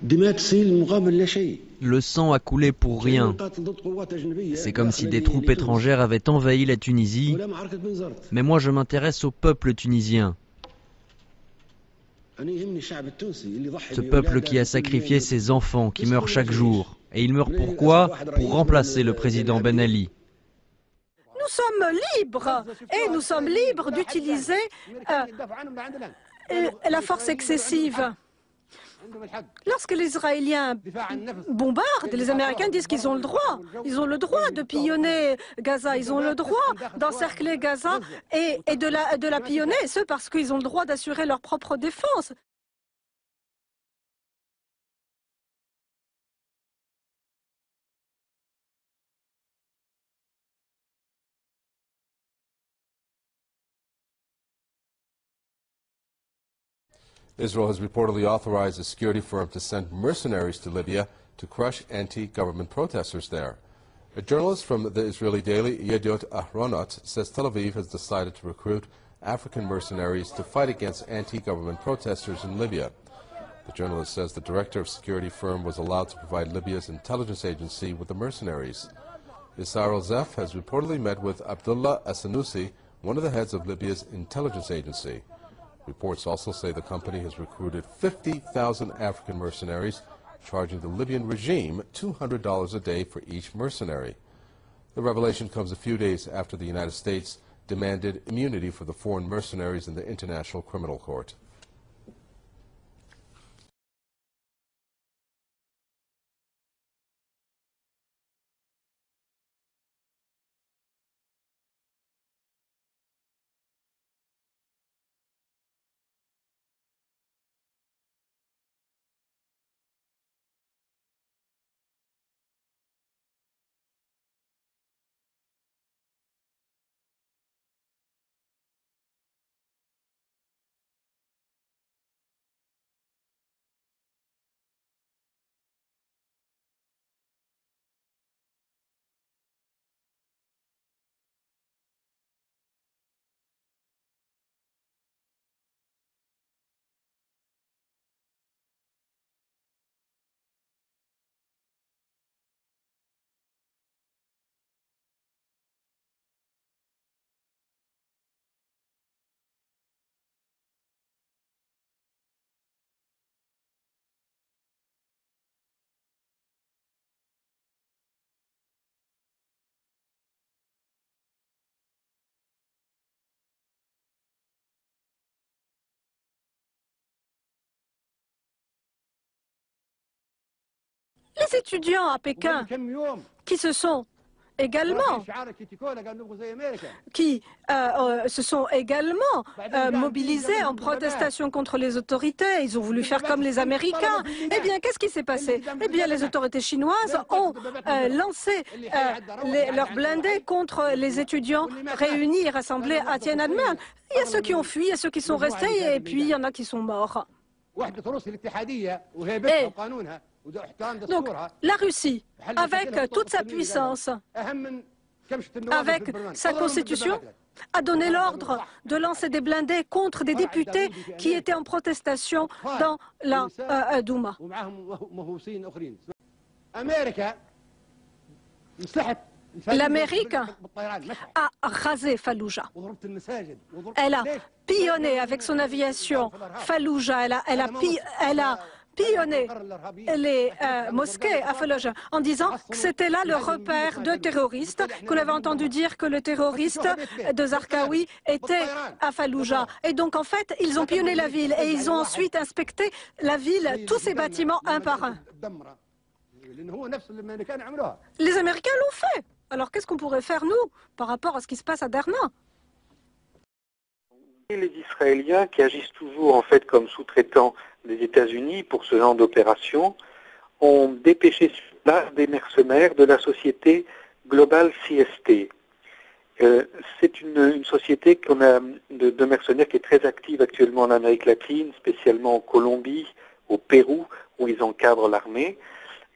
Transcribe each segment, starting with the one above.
Le sang a coulé pour rien. C'est comme si des troupes étrangères avaient envahi la Tunisie. Mais moi, je m'intéresse au peuple tunisien. Ce peuple qui a sacrifié ses enfants, qui meurt chaque jour. Et il meurt pourquoi? Pour remplacer le président Ben Ali. Nous sommes libres et nous sommes libres d'utiliser la force excessive. Lorsque les Israéliens bombardent, les Américains disent qu'ils ont le droit. Ils ont le droit de pillonner Gaza, ils ont le droit d'encercler Gaza et de la pillonner, et ce parce qu'ils ont le droit d'assurer leur propre défense. Israel has reportedly authorized a security firm to send mercenaries to Libya to crush anti-government protesters there. A journalist from the Israeli daily Yediot Ahronot says Tel Aviv has decided to recruit African mercenaries to fight against anti-government protesters in Libya. The journalist says the director of security firm was allowed to provide Libya's intelligence agency with the mercenaries. Isar al-Zef has reportedly met with Abdullah Assanusi, one of the heads of Libya's intelligence agency. Reports also say the company has recruited 50,000 African mercenaries, charging the Libyan regime $200 a day for each mercenary. The revelation comes a few days after the United States demanded immunity for the foreign mercenaries in the International Criminal Court. Les étudiants à Pékin qui se sont également mobilisés en protestation contre les autorités. Ils ont voulu faire comme les Américains. Eh bien, qu'est-ce qui s'est passé? Eh bien, les autorités chinoises ont lancé leurs blindés contre les étudiants réunis et rassemblés à Tiananmen. Il y a ceux qui ont fui, il y a ceux qui sont restés, et puis il y en a qui sont morts. Donc, la Russie, avec toute sa puissance, avec sa constitution, a donné l'ordre de lancer des blindés contre des députés qui étaient en protestation dans la Douma. L'Amérique a rasé Falloujah. Elle a pillonné avec son aviation Falloujah. Elle a pillonné les mosquées à Falloujah en disant que c'était là le repère de terroristes, qu'on avait entendu dire que le terroriste de Zarqawi était à Falloujah. Et donc en fait, ils ont pillonné la ville et ils ont ensuite inspecté la ville, tous ces bâtiments un par un. Les Américains l'ont fait. Alors qu'est-ce qu'on pourrait faire, nous, par rapport à ce qui se passe à Derna? Les Israéliens, qui agissent toujours en fait comme sous-traitants des États-Unis pour ce genre d'opération, ont dépêché sur place des mercenaires de la société Global CST. C'est une société qu'on a de mercenaires qui est très active actuellement en Amérique latine, spécialement en Colombie, au Pérou, où ils encadrent l'armée,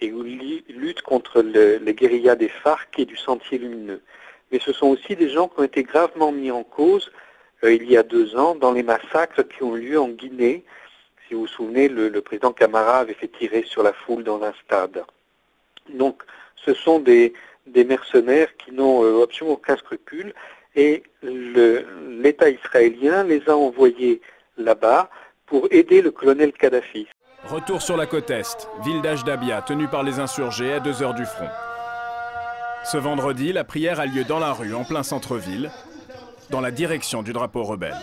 et où ils luttent contre les guérillas des FARC et du Sentier Lumineux. Mais ce sont aussi des gens qui ont été gravement mis en cause il y a 2 ans dans les massacres qui ont lieu en Guinée. Si Si vous vous souvenez, le président Camara avait fait tirer sur la foule dans un stade. Donc, ce sont des mercenaires qui n'ont absolument aucun scrupule et l'État israélien les a envoyés là-bas pour aider le colonel Kadhafi. Retour sur la côte Est, ville d'Ajdabia, tenue par les insurgés à 2 heures du front. Ce vendredi, la prière a lieu dans la rue, en plein centre-ville, dans la direction du drapeau rebelle.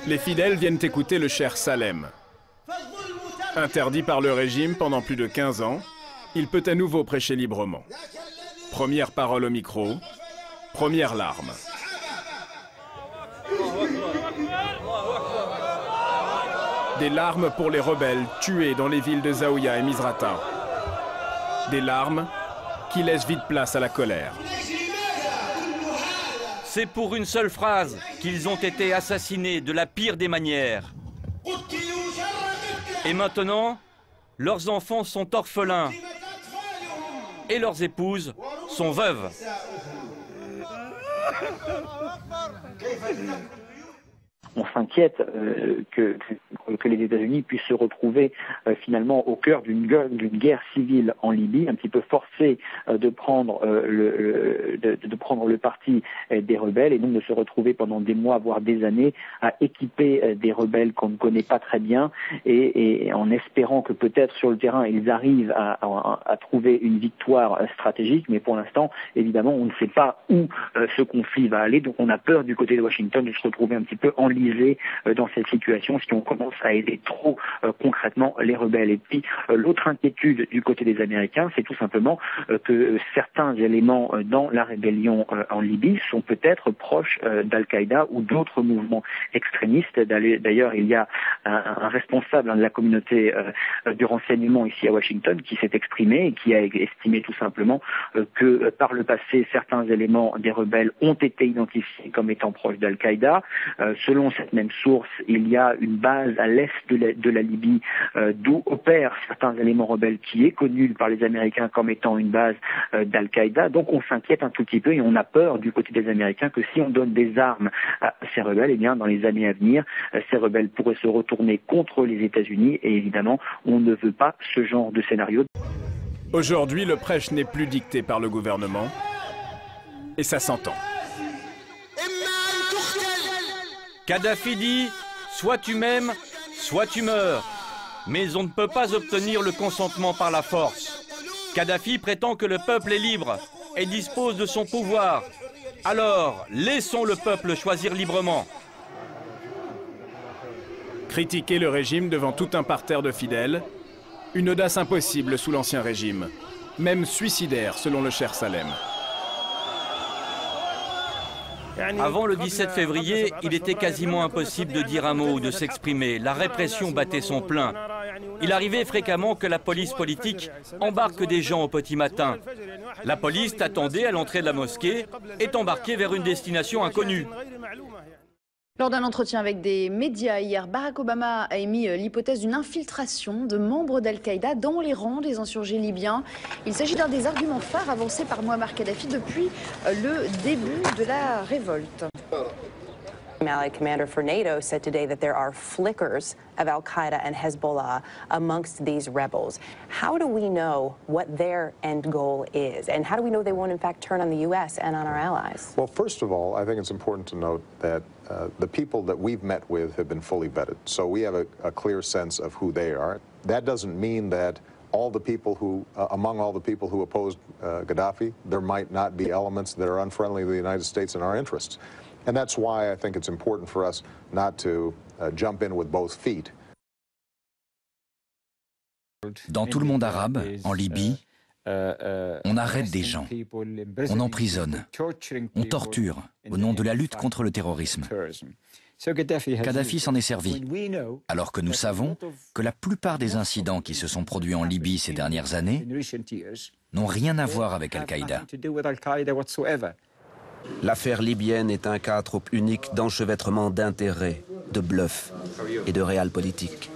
Les fidèles viennent écouter le cheikh Salem. Interdit par le régime pendant plus de 15 ans, il peut à nouveau prêcher librement. Première parole au micro, première larme. Des larmes pour les rebelles tués dans les villes de Zaouïa et Misrata. Des larmes qui laissent vite place à la colère. C'est pour une seule phrase qu'ils ont été assassinés de la pire des manières. Et maintenant, leurs enfants sont orphelins et leurs épouses sont veuves. On s'inquiète que les États-Unis puissent se retrouver finalement au cœur d'une guerre civile en Libye, un petit peu forcés de prendre le parti des rebelles et donc de se retrouver pendant des mois, voire des années, à équiper des rebelles qu'on ne connaît pas très bien et en espérant que peut-être sur le terrain ils arrivent à trouver une victoire stratégique, mais pour l'instant, évidemment, on ne sait pas où ce conflit va aller, donc on a peur du côté de Washington de se retrouver un petit peu enlisé dans cette situation si on commence à aider trop concrètement les rebelles. Et puis l'autre inquiétude du côté des Américains, c'est tout simplement que certains éléments dans la rébellion en Libye sont peut-être proches d'Al-Qaïda ou d'autres mouvements extrémistes. D'ailleurs, il y a un responsable de la communauté du renseignement ici à Washington qui s'est exprimé et qui a estimé tout simplement que par le passé, certains éléments des rebelles ont été identifiés comme étant proches d'Al-Qaïda. Selon cette même source, il y a une base à l'est de la Libye d'où opèrent certains éléments rebelles qui est connue par les Américains comme étant une base d'Al-Qaïda. Donc on s'inquiète un tout petit peu et on a peur du côté des Américains que si on donne des armes à ces rebelles, eh bien dans les années à venir, ces rebelles pourraient se retourner contre les États-Unis et évidemment on ne veut pas ce genre de scénario. Aujourd'hui, le prêche n'est plus dicté par le gouvernement et ça s'entend. Kadhafi dit « soit tu m'aimes, soit tu meurs ». Mais on ne peut pas obtenir le consentement par la force. Kadhafi prétend que le peuple est libre et dispose de son pouvoir. Alors, laissons le peuple choisir librement. Critiquer le régime devant tout un parterre de fidèles, une audace impossible sous l'ancien régime, même suicidaire selon le cheikh Salem. Avant le 17 février, il était quasiment impossible de dire un mot ou de s'exprimer. La répression battait son plein. Il arrivait fréquemment que la police politique embarque des gens au petit matin. La police t'attendait à l'entrée de la mosquée et t'embarquait vers une destination inconnue. Lors d'un entretien avec des médias hier, Barack Obama a émis l'hypothèse d'une infiltration de membres d'Al-Qaïda dans les rangs des insurgés libyens. Il s'agit d'un des arguments phares avancés par Mouammar Kadhafi depuis le début de la révolte. Mali commander for NATO said today that there are flickers of Al-Qaeda and Hezbollah amongst these rebels. How do we know what their end goal is? And how do we know they won't in fact turn on the U.S. and on our allies? Well, first of all, I think it's important to note that the people that we've met with have been fully vetted. So we have a clear sense of who they are. That doesn't mean that all the people who, among all the people who opposed Gaddafi, there might not be elements that are unfriendly to the United States and our interests. And that's why I think it's important for us not to jump in with both feet. Dans tout le monde arabe, en Libye, on arrête des gens, on emprisonne, on torture au nom de la lutte contre le terrorisme. Kadhafi s'en est servi, alors que nous savons que la plupart des incidents qui se sont produits en Libye ces dernières années n'ont rien à voir avec Al-Qaïda. L'affaire libyenne est un cas trop unique d'enchevêtrement d'intérêts, de bluffs et de réel politique.